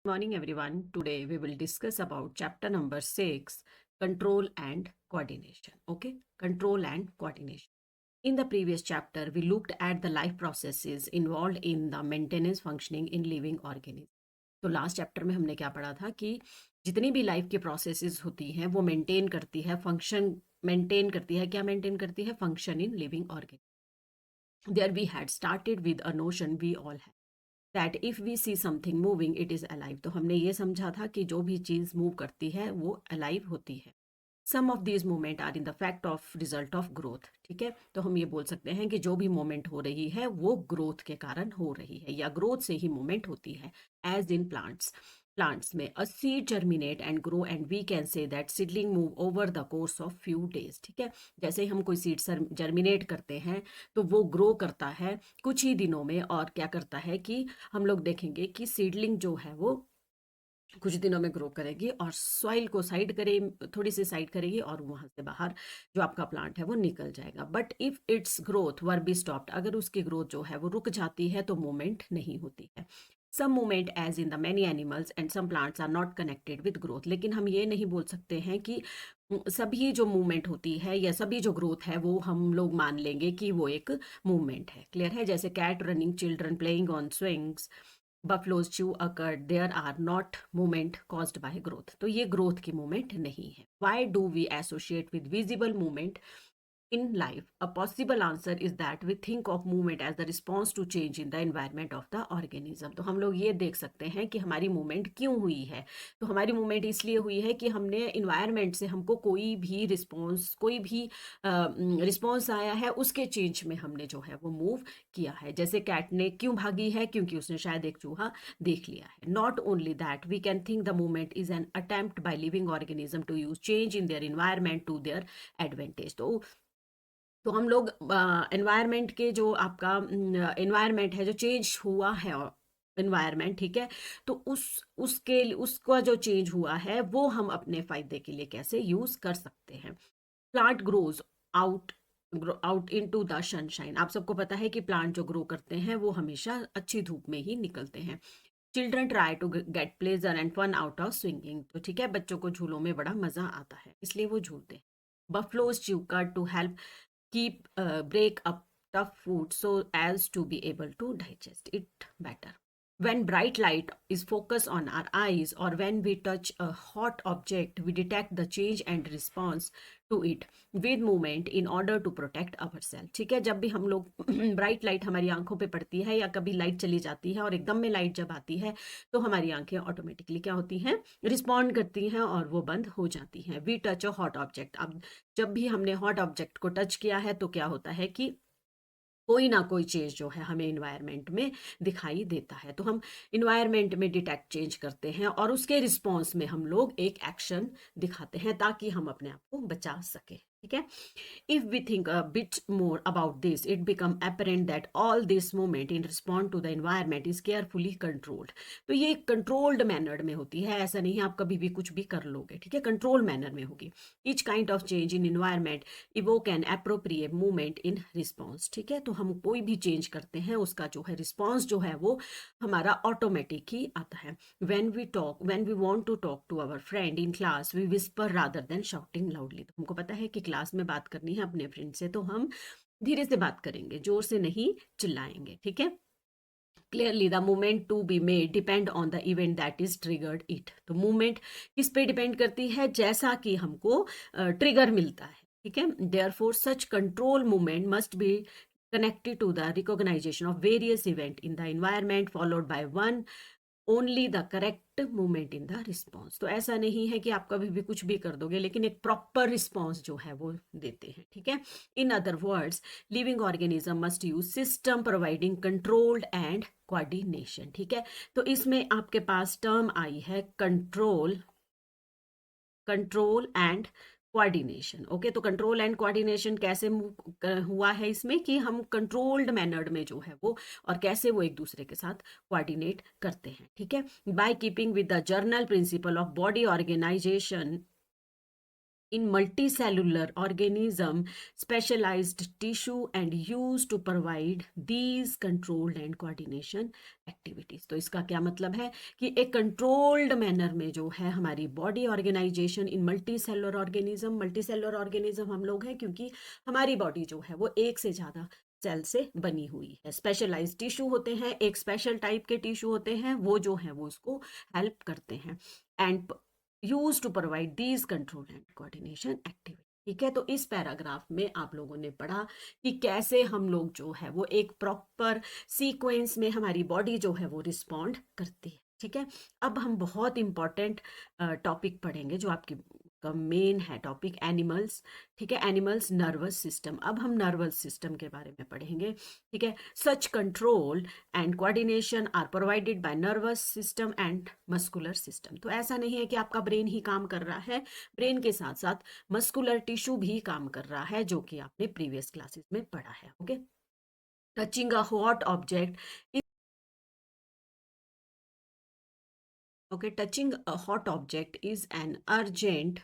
Morning everyone. Today we will discuss about chapter number 6, control and coordination. Okay, control and coordination. In the previous chapter we looked at the life processes involved in the maintenance functioning in living organism. तो last chapter में हमने क्या पढ़ा था कि जितनी भी life की प्रोसेसेस होती हैं वो मेंटेन करती है फंक्शन, मेंटेन करती है, क्या मेंटेन करती है? Function in living organism. There we had started with a notion we all have that if we see something moving it is alive. तो हमने ये समझा था कि जो भी चीज मूव करती है वो अलाइव होती है. Some of these movement are in the fact of result of growth. ठीक है, तो हम ये बोल सकते हैं कि जो भी मूवमेंट हो रही है वो ग्रोथ के कारण हो रही है या ग्रोथ से ही मूवमेंट होती है. एज इन प्लांट्स में a seed germinate and grow and we can say that seedling move over the course of few days. ठीक है, जैसे ही हम कोई सीड जर्मिनेट करते हैं तो वो ग्रो करता है कुछ ही दिनों में. और क्या करता है कि हम लोग देखेंगे कि सीडलिंग जो है वो कुछ दिनों में ग्रो करेगी और सॉइल को साइड करे, थोड़ी सी साइड करेगी और वहां से बाहर जो आपका प्लांट है वो निकल जाएगा. But if it's growth were be stopped, अगर उसकी ग्रोथ जो है वो रुक जाती है तो मूवमेंट नहीं होती है. Some movement as in the many animals and some plants are not connected with growth. लेकिन हम ये नहीं बोल सकते हैं कि सभी जो मूवमेंट होती है या सभी जो ग्रोथ है वो हम लोग मान लेंगे कि वो एक मूवमेंट है. क्लियर है? जैसे cat running, children playing on swings, buffaloes chew occurred, there are not movement caused by growth. तो ये ग्रोथ की मूवमेंट नहीं है. Why do we associate with visible movement in life? A possible answer is that we think of movement as the response to change in the environment of the organism. तो हम लोग ये देख सकते हैं कि हमारी मूवमेंट क्यों हुई है. तो हमारी मूवमेंट इसलिए हुई है कि हमने इन्वायरमेंट से हमको कोई भी रिस्पॉन्स आया है, उसके चेंज में हमने जो है वो मूव किया है. जैसे कैट ने क्यों भागी है? क्योंकि उसने शायद एक चूहा देख लिया है. Not only that, we can think the movement is an attempt by living organism to use change in their environment to their advantage. तो हम लोग एनवायरनमेंट के जो आपका एनवायरनमेंट है जो चेंज हुआ है एनवायरनमेंट, ठीक है, तो उसके उसका जो चेंज हुआ है वो हम अपने फायदे के लिए कैसे यूज कर सकते हैं. Plant grows out out into the sunshine. आप सबको पता है कि प्लांट जो ग्रो करते हैं वो हमेशा अच्छी धूप में ही निकलते हैं. Children try to get pleasure and fun out of swinging. तो ठीक है, बच्चों को झूलों में बड़ा मजा आता है इसलिए वो झूलते हैं. Buffaloes chew cud to help keep break up tough food so as to be able to digest it better. When bright light is focused on our eyes or when we touch a hot object, we detect the change and response to it with movement in order to protect ourselves. ठीक है, जब भी हम लोग bright light हमारी आंखों पे पड़ती है या कभी लाइट चली जाती है और एकदम में लाइट जब आती है तो हमारी आंखें ऑटोमेटिकली क्या होती हैं? रिस्पॉन्ड करती हैं और वो बंद हो जाती हैं. We touch a hot object. अब जब भी हमने हॉट ऑब्जेक्ट को टच किया है तो क्या होता है कि कोई ना कोई चेंज जो है हमें इन्वायरमेंट में दिखाई देता है. तो हम इन्वायरमेंट में डिटेक्ट चेंज करते हैं और उसके रिस्पॉन्स में हम लोग एक एक्शन दिखाते हैं ताकि हम अपने आप को बचा सके. ठीक है, if we think a bit more about this, it become apparent that all this movement in response to the environment is carefully controlled. तो ये कंट्रोल्ड मैनर में होती है, ऐसा नहीं है आप कभी भी कुछ भी कर लोगे. ठीक है, कंट्रोल मैनर में होगी. each kind of change in environment evoke an appropriate movement in response. ठीक है, तो हम कोई भी चेंज करते हैं उसका जो है रिस्पॉन्स जो है वो हमारा ऑटोमेटिक ही आता है. when we want to talk to our friend in class, we whisper rather than shouting loudly. तो हमको पता है कि क्लास में बात करनी है अपने फ्रेंड से तो हम धीरे से बात करेंगे, जोर से नहीं चिल्लाएंगे. ठीक है, clearly the movement to be made depend on the event that is triggered it. तो मूवमेंट किस पे डिपेंड करती है? जैसा कि हमको ट्रिगर मिलता है. ठीक है, therefore such control movement must be connected to the recognition of various event in the environment followed by one only the correct movement in the response. तो ऐसा नहीं है कि आप कभी भी कुछ भी कर दोगे लेकिन एक प्रॉपर रिस्पॉन्स जो है वो देते हैं. ठीक है, in other words living organism must use system providing controlled and coordination. ठीक है, तो इसमें आपके पास टर्म आई है कंट्रोल एंड कोऑर्डिनेशन. ओके, तो कंट्रोल एंड कोऑर्डिनेशन कैसे हुआ है इसमें कि हम कंट्रोल्ड मैनर्ड में जो है वो और कैसे वो एक दूसरे के साथ कोऑर्डिनेट करते हैं. ठीक है, by keeping with the general principle of body organisation in multicellular organism specialized tissue and used to provide these controlled and coordination activities। तो इसका क्या मतलब है कि एक कंट्रोल्ड मैनर में जो है हमारी बॉडी ऑर्गेनाइजेशन इन मल्टी सेलुलर ऑर्गेनिज्म हम लोग हैं क्योंकि हमारी बॉडी जो है वो एक से ज़्यादा सेल से बनी हुई है। स्पेशलाइज्ड टिश्यू होते हैं, एक स्पेशल टाइप के टिश्यू होते हैं, वो जो है वो उसको हेल्प करते हैं and use to provide these control and coordination activity. ठीक है, तो इस पैराग्राफ में आप लोगों ने पढ़ा कि कैसे हम लोग जो है वो एक प्रॉपर सीक्वेंस में हमारी बॉडी जो है वो रिस्पॉन्ड करती है। ठीक है, अब हम बहुत इंपॉर्टेंट टॉपिक पढ़ेंगे जो आपकी का मेन है टॉपिक एनिमल्स। ठीक है, एनिमल्स नर्वस सिस्टम। अब हम नर्वस सिस्टम के बारे में पढ़ेंगे। ठीक है, such control and coordination are provided by nervous system and muscular system. तो ऐसा नहीं है कि आपका ब्रेन ही काम कर रहा है, ब्रेन के साथ साथ मस्कुलर टिश्यू भी काम कर रहा है, जो कि आपने प्रीवियस क्लासेस में पढ़ा है। Okay, touching a hot object okay, touching a hot object is an urgent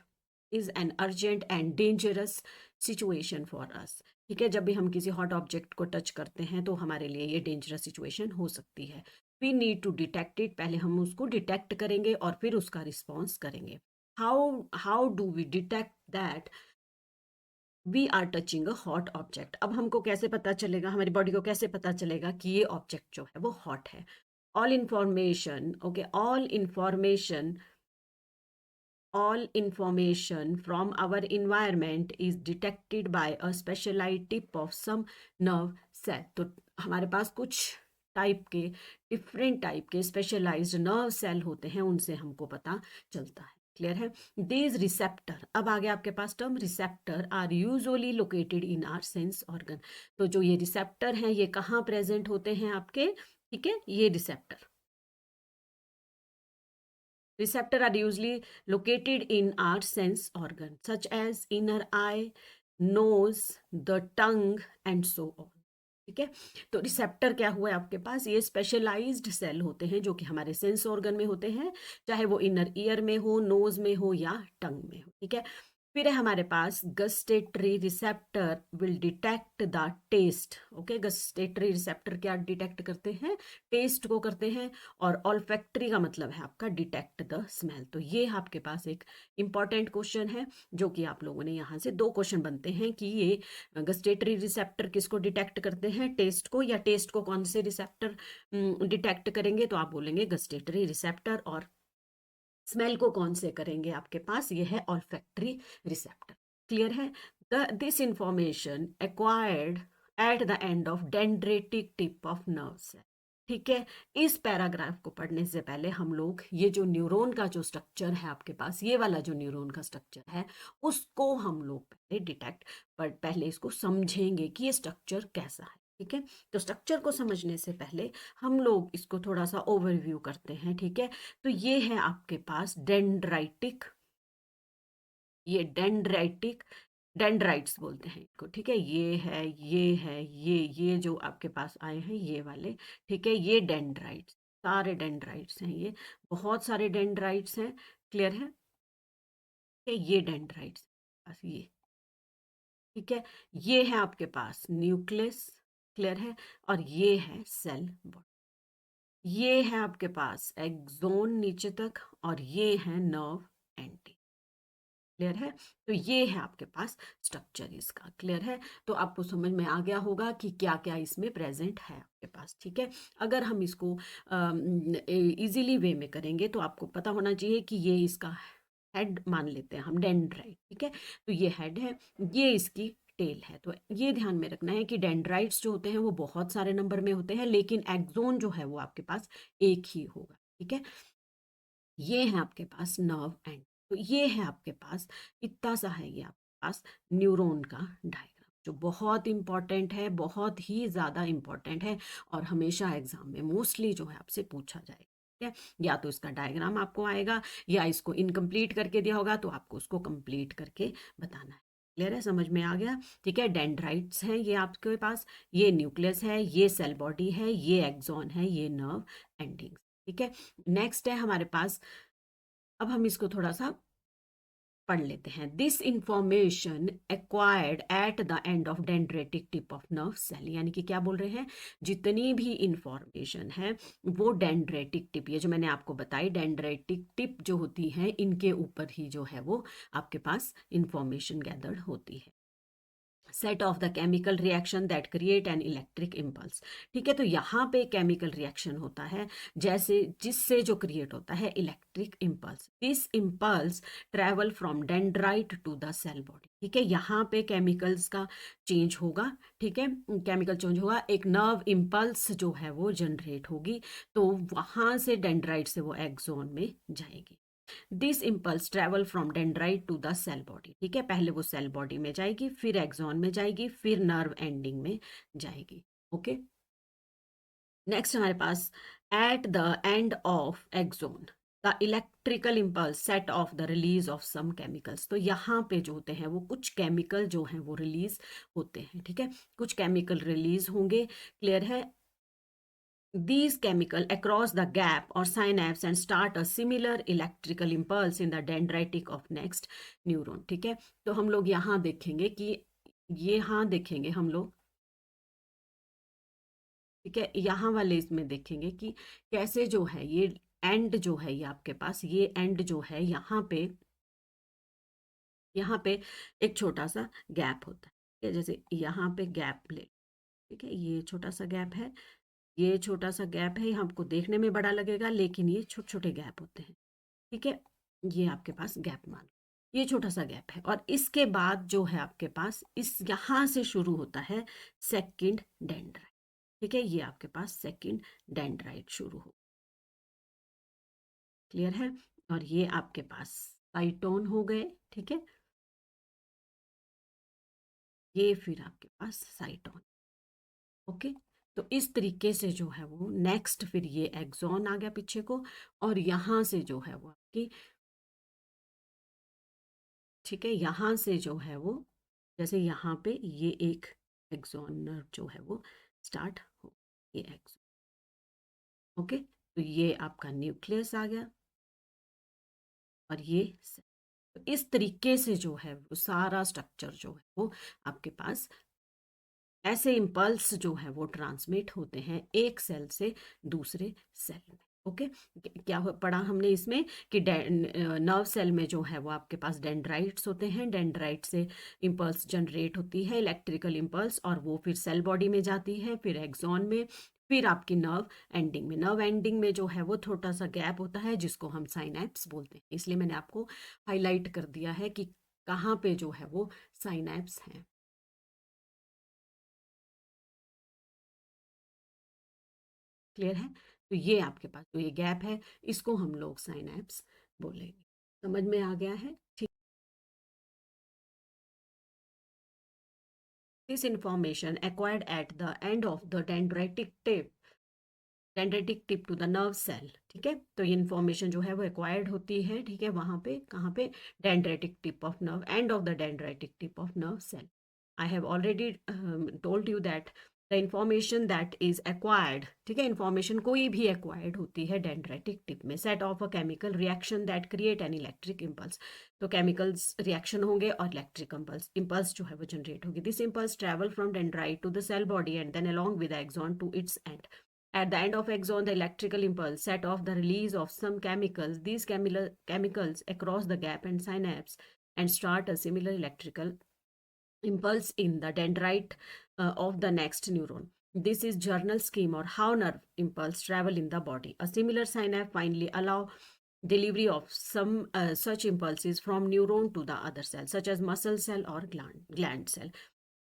and dangerous situation for us। ठीक है, जब भी हम किसी हॉट ऑब्जेक्ट को टच करते हैं तो हमारे लिए ये डेंजरस सिचुएशन हो सकती है। We need to detect it, पहले हम उसको डिटेक्ट करेंगे और फिर उसका रिस्पॉन्स करेंगे। How do we detect that we are touching a hot object. अब हमको कैसे पता चलेगा, हमारी बॉडी को कैसे पता चलेगा कि ये ऑब्जेक्ट जो है वो हॉट है? all information okay all information from our environment is detected by a specialized tip of some nerve cell। तो हमारे पास कुछ टाइप के डिफरेंट टाइप के स्पेशलाइज्ड नर्व सेल होते हैं, उनसे हमको पता चलता है। क्लियर है? दीज रिसेप्टर, अब आगे आपके पास term receptor are usually located in our sense organ. तो जो ये रिसेप्टर हैं ये कहाँ प्रेजेंट होते हैं आपके? ठीक है, ये receptor are usually located in our sense organ such as inner eye, nose, the tongue and so on। ठीक है, तो रिसेप्टर क्या हुआ है आपके पास? ये स्पेशलाइज्ड सेल होते हैं जो कि हमारे सेंस ऑर्गन में होते हैं, चाहे वो इनर ईयर में हो, नोज में हो या टंग में हो। ठीक है, फिर है हमारे पास gustatory receptor will detect the taste. Okay, gustatory receptor क्या डिटेक्ट करते हैं? टेस्ट को करते हैं। और ऑल्फैक्टरी का मतलब है आपका डिटेक्ट द स्मेल। तो ये आपके पास एक इंपॉर्टेंट क्वेश्चन है जो कि आप लोगों ने यहाँ से दो क्वेश्चन बनते हैं कि ये गस्टेटरी रिसेप्टर किसको डिटेक्ट करते हैं? टेस्ट को, या टेस्ट को कौन से रिसेप्टर डिटेक्ट करेंगे? तो आप बोलेंगे गस्टेटरी रिसेप्टर। और स्मेल को कौन से करेंगे? आपके पास ये है ऑल्फैक्टरी रिसेप्टर। क्लियर है? This information acquired at the end of dendritic tip of nerve cell. ठीक है, इस पैराग्राफ को पढ़ने से पहले हम लोग ये जो न्यूरॉन का जो स्ट्रक्चर है आपके पास, ये वाला जो न्यूरॉन का स्ट्रक्चर है उसको हम लोग पहले डिटेक्ट पर पहले इसको समझेंगे कि ये स्ट्रक्चर कैसा है। ठीक है, तो स्ट्रक्चर को समझने से पहले हम लोग इसको थोड़ा सा ओवरव्यू करते हैं। ठीक है, तो ये है आपके पास डेंड्राइटिक, ये डेंड्राइटिक डेंड्राइट्स बोलते हैं इसको। ठीक है, ये जो आपके पास आए हैं ये वाले। ठीक है, ये डेंड्राइट्स, सारे डेंड्राइट्स हैं, ये बहुत सारे डेंड्राइट्स हैं। क्लियर है? ये डेंड्राइट्स बस ये। ठीक है, ये है आपके पास न्यूक्लियस। क्लियर है? और ये है सेल बॉडी। ये है आपके पास एक्सोन नीचे तक, और ये है नर्व एंटी। क्लियर है? तो ये है आपके पास स्ट्रक्चर इसका। क्लियर है? तो आपको समझ में आ गया होगा कि क्या क्या इसमें प्रेजेंट है आपके पास। ठीक है, अगर हम इसको इजीली वे में करेंगे तो आपको पता होना चाहिए कि ये इसका हेड मान लेते हैं हम, डेंड्राइट। ठीक है, तो ये हेड है, ये इसकी टेल है। तो ये ध्यान में रखना है कि डेंड्राइट्स जो होते हैं वो बहुत सारे नंबर में होते हैं, लेकिन एक्सोन जो है वो आपके पास एक ही होगा। ठीक है, ये है आपके पास नर्व एंड, तो ये है आपके पास, इतना सा है ये आपके पास न्यूरॉन का डायग्राम, जो बहुत इंपॉर्टेंट है, बहुत ही ज़्यादा इंपॉर्टेंट है और हमेशा एग्जाम में मोस्टली जो है आपसे पूछा जाएगा। ठीक है, या तो इसका डायग्राम आपको आएगा या इसको इनकम्प्लीट करके दिया होगा तो आपको उसको कंप्लीट करके बताना है। क्लियर है? समझ में आ गया? ठीक है, डेंड्राइट्स हैं ये आपके पास, ये न्यूक्लियस है, ये सेल बॉडी है, ये एक्सॉन है, ये नर्व एंडिंग्स। ठीक है, नेक्स्ट है हमारे पास, अब हम इसको थोड़ा सा पढ़ लेते हैं। This information acquired at the end of dendritic tip of nerve cell, यानी कि क्या बोल रहे हैं, जितनी भी इंफॉर्मेशन है वो डेंड्रेटिक टिप, ये जो मैंने आपको बताई डेंड्रेटिक टिप जो होती है इनके ऊपर ही जो है वो आपके पास इंफॉर्मेशन गैदर्ड होती है। Set off the chemical reaction that create an electric impulse, ठीक है, तो यहाँ पे केमिकल रिएक्शन होता है जैसे जिससे जो क्रिएट होता है electric impulse. This impulse travel from dendrite to the cell body, ठीक है, यहाँ पे केमिकल्स का चेंज होगा, ठीक है, केमिकल चेंज होगा, एक नर्व इम्पल्स जो है वो जनरेट होगी, तो वहां से डेंड्राइट से वो एक्सोन में जाएगी। This impulse travel from dendrite to the cell body, ठीक है, पहले वो सेल बॉडी में जाएगी, फिर एक्सॉन में जाएगी, फिर नर्व एंडिंग में जाएगी। ओके, नेक्स्ट हमारे पास at the end of axon the electrical impulse set off the release of some chemicals, तो यहाँ पे जो होते हैं वो कुछ केमिकल जो हैं वो रिलीज होते हैं, ठीक है, कुछ केमिकल रिलीज होंगे, क्लियर है। These chemical across the gap or synapse and start a similar electrical impulse in the dendritic of next neuron, ठीक है, तो हम लोग यहाँ देखेंगे कि यहाँ देखेंगे हम लोग, ठीक है, यहाँ वाले इसमें देखेंगे कि कैसे जो है ये एंड जो है ये आपके पास ये एंड जो है यहाँ पे एक छोटा सा गैप होता है, ठीक है, जैसे यहाँ पे गैप ले, ठीक है, ये छोटा सा गैप है, ये छोटा सा गैप है, हमको देखने में बड़ा लगेगा लेकिन ये छोटे छोटे गैप होते हैं, ठीक है, ये आपके पास गैप मान, ये छोटा सा गैप है, और इसके बाद जो है आपके पास इस यहाँ से शुरू होता है सेकंड डेंड्राइट, ठीक है, ये आपके पास सेकंड डेंड्राइट शुरू हो, क्लियर है, और ये आपके पास साइटोन हो गए, ठीक है, ये फिर आपके पास साइटोन। ओके, तो इस तरीके से जो है वो नेक्स्ट फिर ये एक्सॉन आ गया पीछे को, और यहाँ से जो है वो आपकी, ठीक है, यहाँ से जो है वो जैसे यहाँ पे ये एक एक्सॉन नर्व जो है वो स्टार्ट हो, ये एक्सॉन, ओके, तो ये आपका न्यूक्लियस आ गया और ये सेल। तो इस तरीके से जो है वो सारा स्ट्रक्चर जो है वो आपके पास ऐसे इम्पल्स जो है वो ट्रांसमिट होते हैं एक सेल से दूसरे सेल में। ओके, क्या पढ़ा हमने इसमें कि नर्व सेल में जो है वो आपके पास डेंड्राइट्स होते हैं, डेंड्राइट से इम्पल्स जनरेट होती है इलेक्ट्रिकल इम्पल्स, और वो फिर सेल बॉडी में जाती है, फिर एक्सॉन में, फिर आपकी नर्व एंडिंग में। नर्व एंडिंग में जो है वो छोटा सा गैप होता है जिसको हम साइनैप्स बोलते हैं, इसलिए मैंने आपको हाईलाइट कर दिया है कि कहाँ पे जो है वो साइनैप्स हैं, क्लियर है। तो ये आपके पास जो ये गैप है इसको हम लोग साइनैप्स बोलेंगे, समझ में आ गया है, ठीक। This information acquired at the end of the dendritic tip to the nerve cell, ठीक है, तो ये इन्फॉर्मेशन जो है वो एक्वायर्ड होती है, ठीक है, वहां पे कहाँ पे, dendritic tip of nerve, end of the dendritic tip of nerve cell. I have already told you that the information that is acquired, ठीक है, इंफॉर्मेशन कोई भी एक्वायर्ड होती है डेंड्रेटिक टिप में, set of a chemical reaction that create an electric impulse, तो chemicals reaction होंगे और इलेक्ट्रिक इम्पल्स इम्पल्स जो है वो जनरेट होगी। This impulse travel from dendrite to the cell body and then along with axon to its end. At the end of axon, the electrical impulse set off the release of some chemicals. These chemicals across the gap and synapse and start a similar electrical impulse in the dendrite of the next neuron. This is journal scheme or how nerve impulse travel in the body. A similar synapse finally allow delivery of some such impulses from neuron to the other cell, such as muscle cell or gland cell.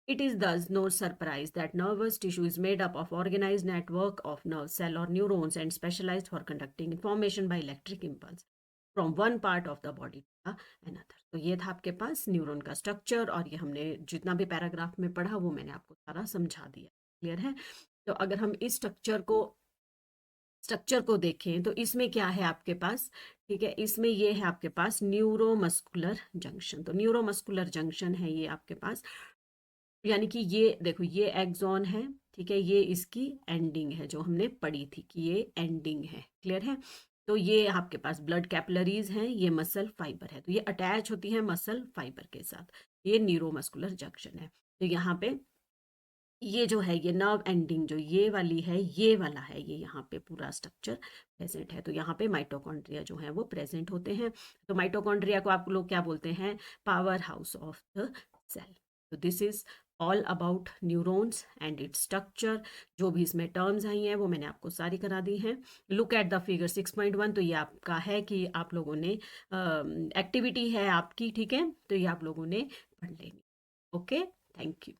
It is thus no surprise that nervous tissue is made up of organized network of nerve cell or neurons and specialized for conducting information by electric impulse from one part of the body to another. तो ये था आपके पास neuron का structure, और ये हमने जितना भी पैराग्राफ में पढ़ा वो मैंने आपको सारा समझा दिया, क्लियर है। तो अगर हम इस स्ट्रक्चर को देखें तो इसमें क्या है आपके पास, ठीक है, इसमें ये है आपके पास न्यूरोमस्कुलर जंक्शन, तो न्यूरोमस्कुलर जंक्शन है ये आपके पास, यानी कि ये देखो ये एक्सॉन है, ठीक है, ये इसकी एंडिंग है जो हमने पढ़ी थी कि ये एंडिंग है, क्लियर है। तो ये आपके पास ब्लड कैपिलरीज हैं, ये मसल फाइबर है, तो ये अटैच होती है मसल फाइबर के साथ, ये न्यूरोमस्कुलर जंक्शन है। तो यहाँ पे ये जो है, ये नर्व एंडिंग जो ये वाली है, ये वाला है, ये यहाँ पे पूरा स्ट्रक्चर प्रेजेंट है। तो यहाँ पे माइटोकॉन्ड्रिया जो है वो प्रेजेंट होते हैं। तो माइटोकॉन्ड्रिया को आप लोग क्या बोलते हैं? Power house of the cell. तो this is all about neurons and its structure. जो भी इसमें टर्म्स आई हैं वो मैंने आपको सारी करा दी हैं। Look at the figure 6.1। तो ये आपका है कि आप लोगों ने एक्टिविटी है आपकी, ठीक है, तो ये आप लोगों ने पढ़ लेनी। Okay, thank you.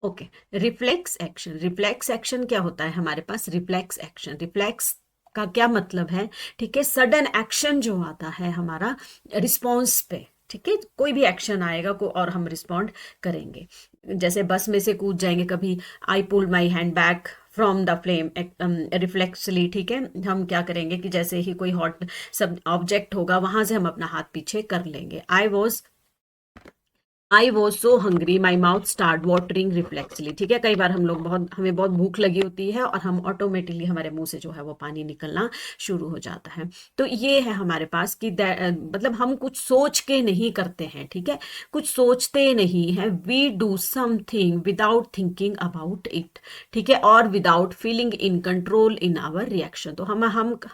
Okay, reflex action. Reflex action क्या होता है हमारे पास? रिफ्लेक्स एक्शन, रिफ्लेक्स का क्या मतलब है? ठीक है, सडन एक्शन जो आता है हमारा रिस्पॉन्स पे, ठीक है, कोई भी एक्शन आएगा को और हम रिस्पॉन्ड करेंगे। जैसे बस में से कूद जाएंगे कभी, I pull my hand back from the flame, reflexly, ठीक है, हम क्या करेंगे कि जैसे ही कोई हॉट सब ऑब्जेक्ट होगा वहां से हम अपना हाथ पीछे कर लेंगे। I was so hungry my mouth start watering reflexly, ठीक है, कई बार हम लोग हमें बहुत भूख लगी होती है और हम ऑटोमेटिकली हमारे मुंह से जो है वो पानी निकलना शुरू हो जाता है। तो ये है हमारे पास कि मतलब हम कुछ सोच के नहीं करते हैं, ठीक है, कुछ सोचते नहीं है, we do something without thinking about it, ठीक है, और without feeling in control in our reaction. तो हम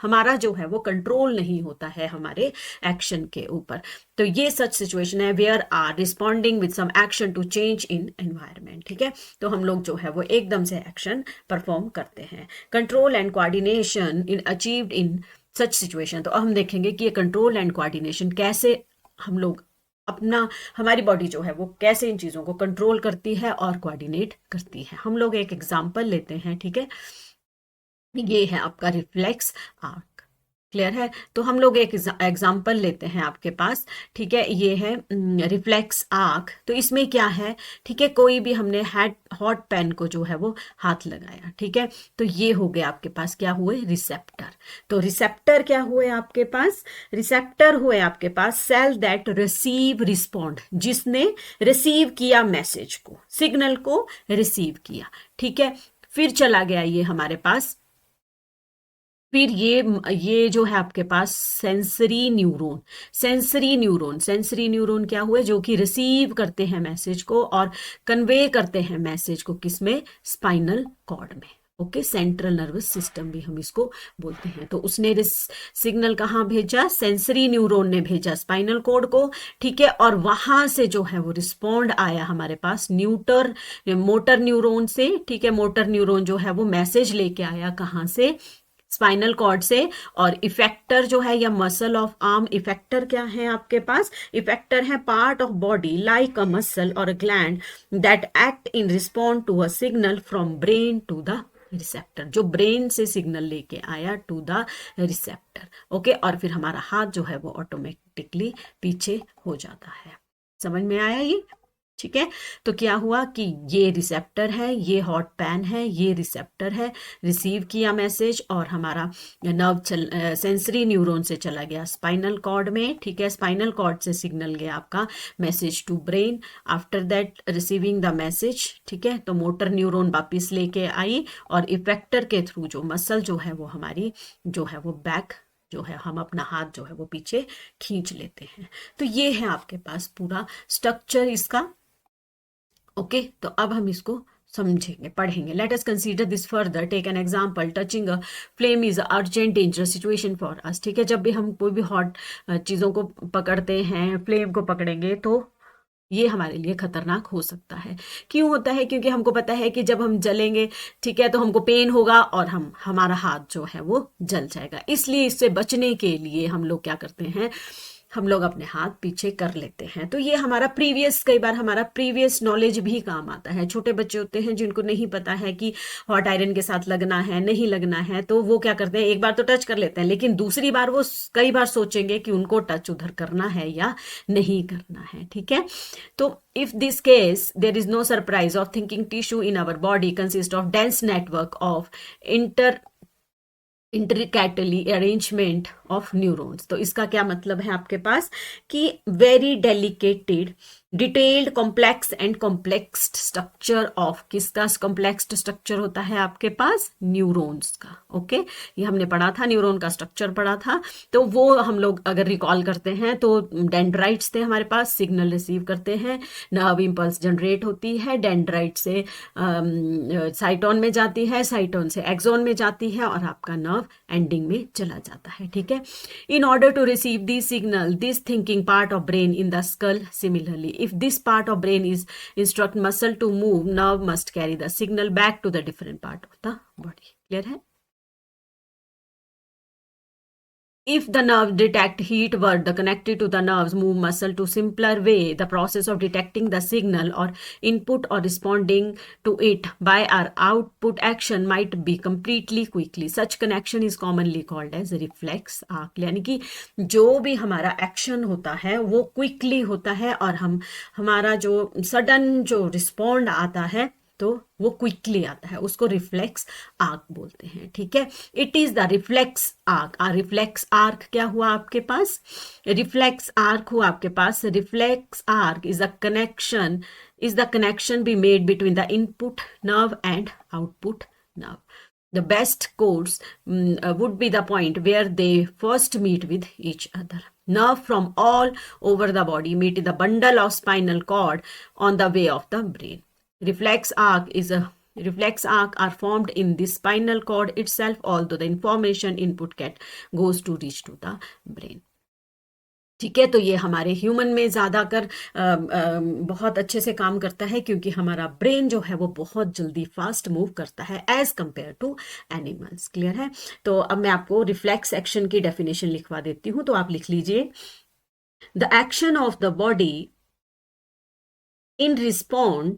हमारा जो है वो कंट्रोल नहीं होता है हमारे एक्शन के ऊपर। तो ये सच सिचुएशन है where are responding with some action to change in environment, ठीक है, तो हम लोग जो है वो एकदम से एक्शन परफॉर्म करते हैं। Control and coordination in achieved in such situation. तो अब हम देखेंगे कि ये कंट्रोल एंड कोऑर्डिनेशन कैसे हम लोग अपना, हमारी बॉडी जो है वो कैसे इन चीजों को कंट्रोल करती है और कोऑर्डिनेट करती है। हम लोग एक एग्जांपल लेते हैं, ठीक है, ये है आपका रिफ्लेक्स आर्क। क्लियर है? तो हम लोग एक एग्जाम्पल लेते हैं आपके पास, ठीक है, ये है रिफ्लेक्स आर्क। तो इसमें क्या है, ठीक है, कोई भी हमने हॉट पैन को जो है वो हाथ लगाया, ठीक है, तो ये हो गया आपके पास, क्या हुए? रिसेप्टर। तो रिसेप्टर क्या हुए आपके पास? रिसेप्टर हुए आपके पास सेल दैट रिसीव रिस्पॉन्ड, जिसने रिसीव किया मैसेज को, सिग्नल को रिसीव किया, ठीक है। फिर चला गया ये हमारे पास, फिर ये जो है आपके पास सेंसरी न्यूरॉन। सेंसरी न्यूरॉन क्या हुए? जो कि रिसीव करते हैं मैसेज को और कन्वे करते हैं मैसेज को, किसमें? स्पाइनल कॉर्ड में। ओके, सेंट्रल नर्वस सिस्टम भी हम इसको बोलते हैं। तो उसने सिग्नल कहाँ भेजा? सेंसरी न्यूरॉन ने भेजा स्पाइनल कॉर्ड को, ठीक है, और वहां से जो है वो रिस्पॉन्ड आया हमारे पास मोटर न्यूरॉन से, ठीक है, मोटर न्यूरॉन जो है वो मैसेज लेके आया कहाँ से? स्पाइनल कॉर्ड से। और इफेक्टर जो है या मसल ऑफ आर्म, इफेक्टर क्या है आपके पास? इफेक्टर है part of body like a muscle और a gland that act in respond to a signal from brain to the receptor, जो ब्रेन से सिग्नल लेके आया टू द रिसेप्टर। ओके, और फिर हमारा हाथ जो है वो ऑटोमेटिकली पीछे हो जाता है। समझ में आया ये? ठीक है, तो क्या हुआ कि ये रिसेप्टर है, ये हॉट पैन है, ये रिसेप्टर है, रिसीव किया मैसेज और हमारा सेंसरी न्यूरॉन से चला गया स्पाइनल कॉर्ड में, ठीक है, स्पाइनल कॉर्ड से सिग्नल गया आपका message to brain. After that receiving the message, ठीक है, तो मोटर न्यूरॉन वापिस लेके आई और इफेक्टर के थ्रू जो मसल जो है वो हमारी जो है वो बैक जो है, हम अपना हाथ जो है वो पीछे खींच लेते हैं। तो ये है आपके पास पूरा स्ट्रक्चर इसका। ओके, तो अब हम इसको समझेंगे, पढ़ेंगे। Let us consider this further, take an example, touching a flame is urgent dangerous situation for us, ठीक है, जब भी हम कोई भी हॉट चीज़ों को पकड़ते हैं, फ्लेम को पकड़ेंगे, तो ये हमारे लिए खतरनाक हो सकता है। क्यों होता है? क्योंकि हमको पता है कि जब हम जलेंगे, ठीक है, तो हमको पेन होगा और हमारा हाथ जो है वो जल जाएगा। इसलिए इससे बचने के लिए हम लोग क्या करते हैं? हम लोग अपने हाथ पीछे कर लेते हैं। तो ये हमारा कई बार हमारा प्रीवियस नॉलेज भी काम आता है। छोटे बच्चे होते हैं जिनको नहीं पता है कि हॉट आयरन के साथ लगना है, नहीं लगना है, तो वो क्या करते हैं? एक बार तो टच कर लेते हैं, लेकिन दूसरी बार वो कई बार सोचेंगे कि उनको टच उधर करना है या नहीं करना है, ठीक है। तो if this case there is no surprise of thinking tissue in our body consist of dense network of intricately arrangement of neurons. तो इसका क्या मतलब है आपके पास कि very delicated detailed complex and complex structure of, किसका कॉम्प्लेक्स स्ट्रक्चर होता है आपके पास? न्यूरॉन्स का। ओके, ये हमने पढ़ा था, न्यूरॉन का स्ट्रक्चर पढ़ा था। तो वो हम लोग अगर रिकॉल करते हैं तो डेंड्राइट्स थे हमारे पास, सिग्नल रिसीव करते हैं, नर्व इंपल्स जनरेट होती है, डेंड्राइट से साइटोन में जाती है, साइटोन से एक्सोन में जाती है और आपका नर्व एंडिंग में चला जाता है। ठीक है, in order to receive these signal, this thinking part of brain in the skull similarly, if this part of brain is instruct muscle to move, nerve must carry the signal back to the different part of the body. Clear है? If the nerve detect heat word, the connected to the nerves move muscle to simpler way, the process of detecting the signal or input or responding to it by our output action might be completely quickly. Such connection is commonly called as reflex arc. यानी कि जो भी हमारा action होता है वो quickly होता है और हमारा जो सडन जो रिस्पॉन्ड आता है तो वो क्विकली आता है, उसको रिफ्लेक्स आर्क बोलते हैं। ठीक है, it is the reflex arc. Reflex arc क्या हुआ आपके पास? रिफ्लेक्स आर्क हुआ आपके पास, reflex arc is the connection be made between the input nerve and output nerve. The best codes would be the point where they first meet with each other. Nerve from all over the body meet in the bundle of spinal cord on the way of the brain. Reflex arc are formed in the spinal cord itself, although the information input goes to reach to the brain. ठीक है, तो ये हमारे human में ज़्यादा कर बहुत अच्छे से काम करता है क्योंकि हमारा ब्रेन जो है वो बहुत जल्दी फास्ट मूव करता है as compare to animals. Clear है? तो अब मैं आपको रिफ्लेक्स एक्शन की डेफिनेशन लिखवा देती हूँ, तो आप लिख लीजिए, the action of the body in respond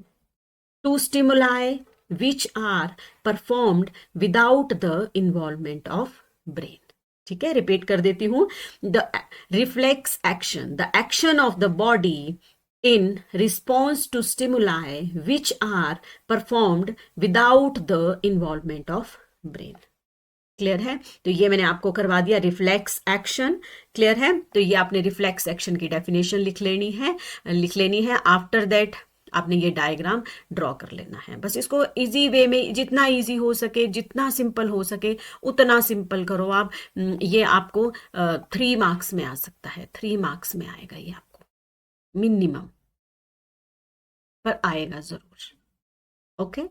to stimuli which are performed without the involvement of brain. ठीक है, रिपीट कर देती हूं, the reflex action, the action of the body in response to stimuli which are performed without the involvement of brain. Clear है? तो ये मैंने आपको करवा दिया रिफ्लेक्स एक्शन। क्लियर है? तो ये आपने रिफ्लेक्स एक्शन की डेफिनेशन लिख लेनी है। आफ्टर दैट आपने ये डायग्राम ड्रॉ कर लेना है। बस इसको इजी वे में, जितना इजी हो सके, जितना सिंपल हो सके उतना सिंपल करो आप। ये आपको 3 मार्क्स में आ सकता है, 3 मार्क्स में आएगा ये आपको मिनिमम, पर आएगा जरूर। ओके।